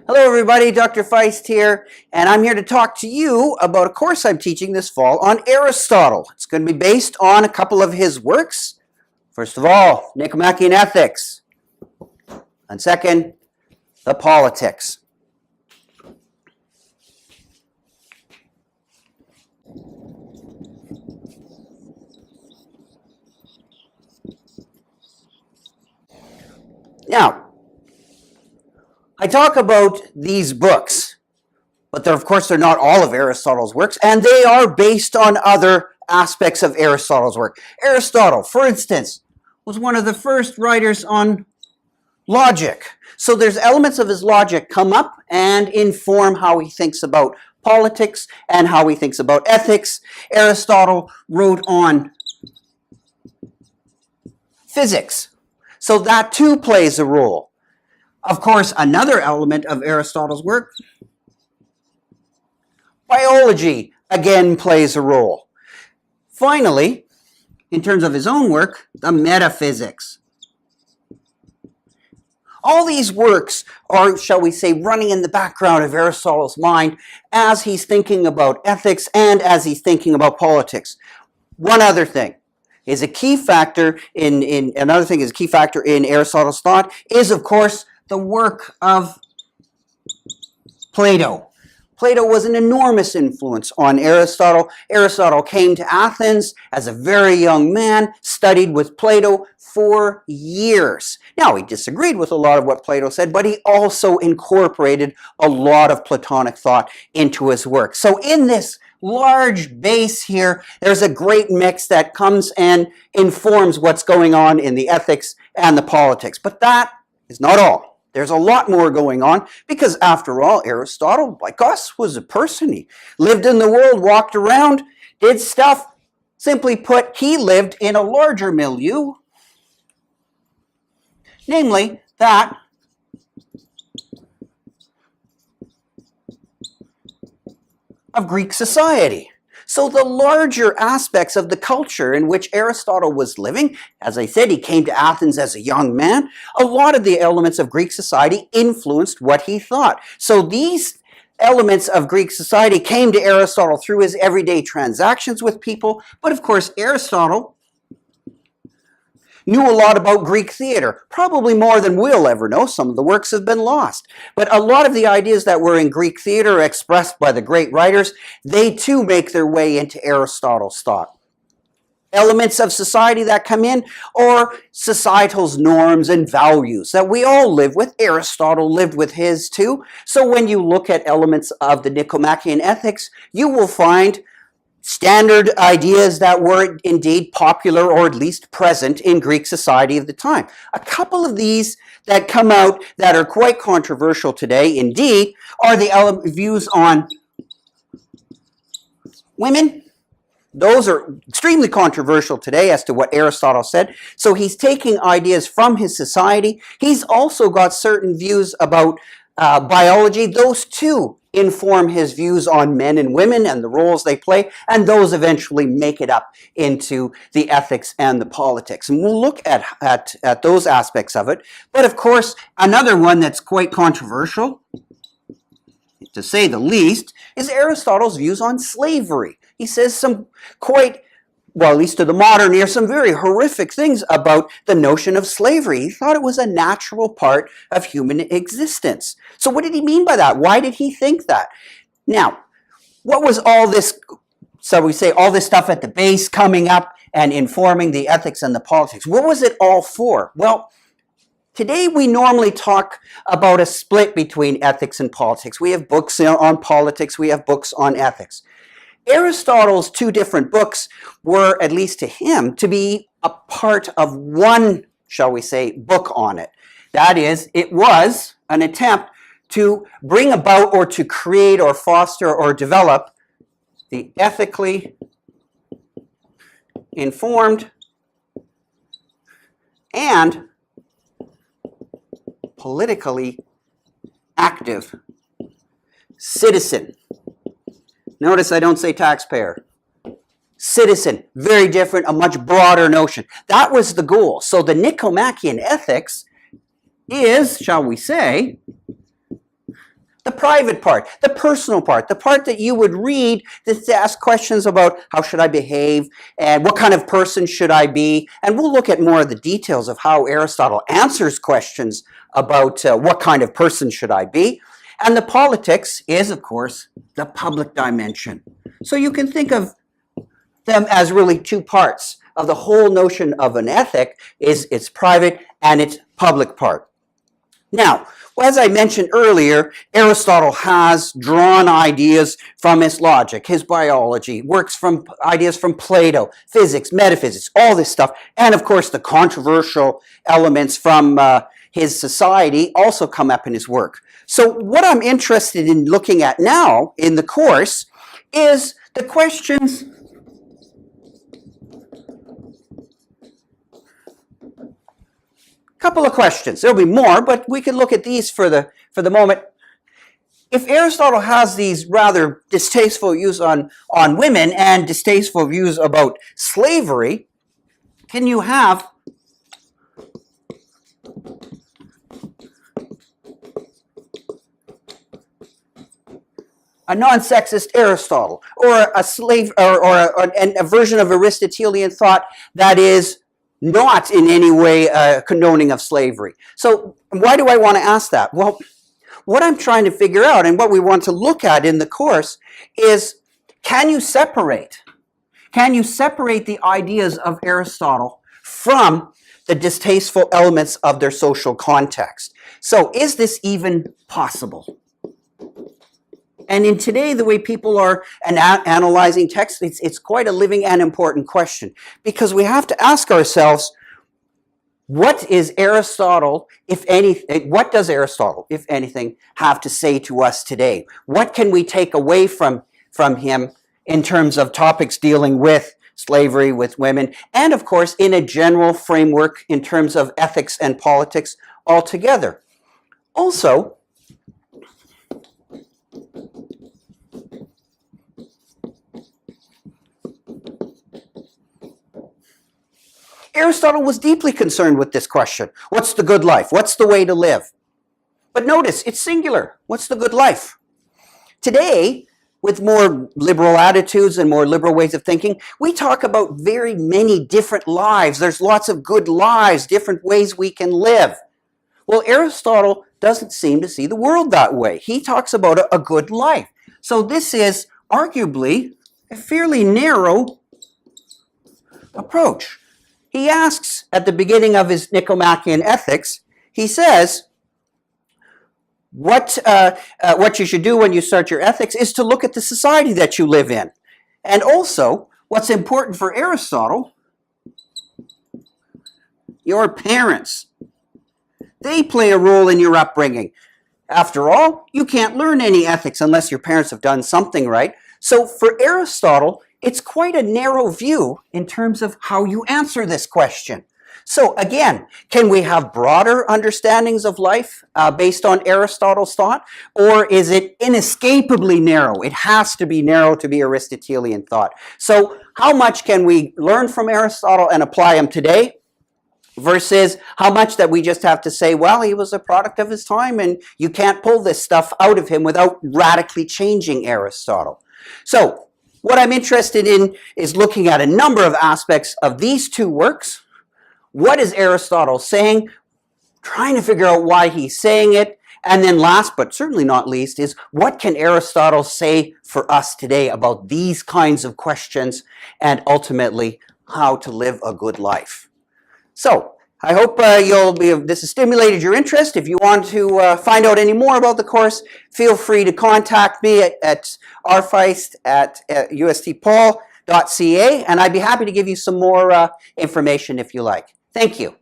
Hello everybody, Dr. Feist here, and I'm here to talk to you about a course I'm teaching this fall on Aristotle. It's going to be based on a couple of his works. First of all, Nicomachean Ethics, and second, the Politics. Now, I talk about these books, but of course they're not all of Aristotle's works, and they are based on other aspects of Aristotle's work. Aristotle, for instance, was one of the first writers on logic. So there's elements of his logic come up and inform how he thinks about politics and how he thinks about ethics. Aristotle wrote on physics. So that too plays a role. Of course, another element of Aristotle's work, biology, again plays a role. Finally, in terms of his own work, the metaphysics. All these works are, shall we say, running in the background of Aristotle's mind as he's thinking about ethics and as he's thinking about politics. One other thing is a key factor in Aristotle's thought is, of course, the work of Plato. Plato was an enormous influence on Aristotle. Aristotle came to Athens as a very young man, studied with Plato for years. Now, he disagreed with a lot of what Plato said, but he also incorporated a lot of Platonic thought into his work. So in this large base here, there's a great mix that comes and informs what's going on in the ethics and the politics. But that is not all. There's a lot more going on because, after all, Aristotle, like us, was a person. He lived in the world, walked around, did stuff. Simply put, he lived in a larger milieu, namely that of Greek society. So the larger aspects of the culture in which Aristotle was living, as I said, he came to Athens as a young man, a lot of the elements of Greek society influenced what he thought. So these elements of Greek society came to Aristotle through his everyday transactions with people, but of course Aristotle knew a lot about Greek theater, probably more than we'll ever know. Some of the works have been lost. But a lot of the ideas that were in Greek theater expressed by the great writers, they too make their way into Aristotle's thought. Elements of society that come in are societal's norms and values that we all live with. Aristotle lived with his too. So when you look at elements of the Nicomachean Ethics, you will find standard ideas that were indeed popular or at least present in Greek society of the time. A couple of these that come out that are quite controversial today, indeed, are the views on women. Those are extremely controversial today as to what Aristotle said. So he's taking ideas from his society. He's also got certain views about biology. Those too inform his views on men and women and the roles they play, and those eventually make it up into the ethics and the politics. And we'll look at those aspects of it. But of course, another one that's quite controversial, to say the least, is Aristotle's views on slavery. He says some quite, well, at least to the modern ear, some very horrific things about the notion of slavery. He thought it was a natural part of human existence. So what did he mean by that? Why did he think that? Now, what was all this, so we say all this stuff at the base coming up and informing the ethics and the politics? What was it all for? Well, today we normally talk about a split between ethics and politics. We have books on politics, we have books on ethics. Aristotle's two different books were, at least to him, to be a part of one, shall we say, book on it. That is, it was an attempt to bring about or to create or foster or develop the ethically informed and politically active citizen. Notice I don't say taxpayer. Citizen, very different, a much broader notion. That was the goal. So the Nicomachean Ethics is, shall we say, The private part, the personal part, the part that you would read to ask questions about how should I behave and what kind of person should I be. And we'll look at more of the details of how Aristotle answers questions about what kind of person should I be. And the politics is, of course, the public dimension. So you can think of them as really two parts of the whole notion of an ethic is its private and its public part. Now, as I mentioned earlier, Aristotle has drawn ideas from his logic, his biology, works from ideas from Plato, physics, metaphysics, all this stuff, and of course the controversial elements from his society also come up in his work. So what I'm interested in looking at now in the course is the questions couple of questions. There'll be more, but we can look at these for the moment. If Aristotle has these rather distasteful views on women and distasteful views about slavery, can you have a non-sexist Aristotle or a slave or a version of Aristotelian thought that is not in any way condoning of slavery? So why do I want to ask that? Well, what I'm trying to figure out and what we want to look at in the course is, can you separate the ideas of Aristotle from the distasteful elements of their social context? So is this even possible? And in today, the way people are analyzing text, it's quite a living and important question, because we have to ask ourselves, what is Aristotle, if anything, what does Aristotle, if anything, have to say to us today? What can we take away from him in terms of topics dealing with slavery, with women, and of course, in a general framework in terms of ethics and politics altogether? Also, Aristotle was deeply concerned with this question. What's the good life? What's the way to live? But notice, it's singular. What's the good life? Today, with more liberal attitudes and more liberal ways of thinking, we talk about very many different lives. There's lots of good lives, different ways we can live. Well, Aristotle doesn't seem to see the world that way. He talks about a good life. So this is arguably a fairly narrow approach. He asks at the beginning of his Nicomachean Ethics, he says, what you should do when you start your ethics is to look at the society that you live in. And also, what's important for Aristotle, your parents. They play a role in your upbringing. After all, you can't learn any ethics unless your parents have done something right. So for Aristotle, it's quite a narrow view in terms of how you answer this question. So again, can we have broader understandings of life based on Aristotle's thought? Or is it inescapably narrow? It has to be narrow to be Aristotelian thought. So how much can we learn from Aristotle and apply him today? Versus how much that we just have to say, well, he was a product of his time and you can't pull this stuff out of him without radically changing Aristotle. So what I'm interested in is looking at a number of aspects of these two works. What is Aristotle saying? Trying to figure out why he's saying it. And then last but certainly not least is, what can Aristotle say for us today about these kinds of questions and ultimately how to live a good life? So I hope this has stimulated your interest. If you want to find out any more about the course, feel free to contact me at rfeist@ustpaul.ca, and I'd be happy to give you some more information if you like. Thank you.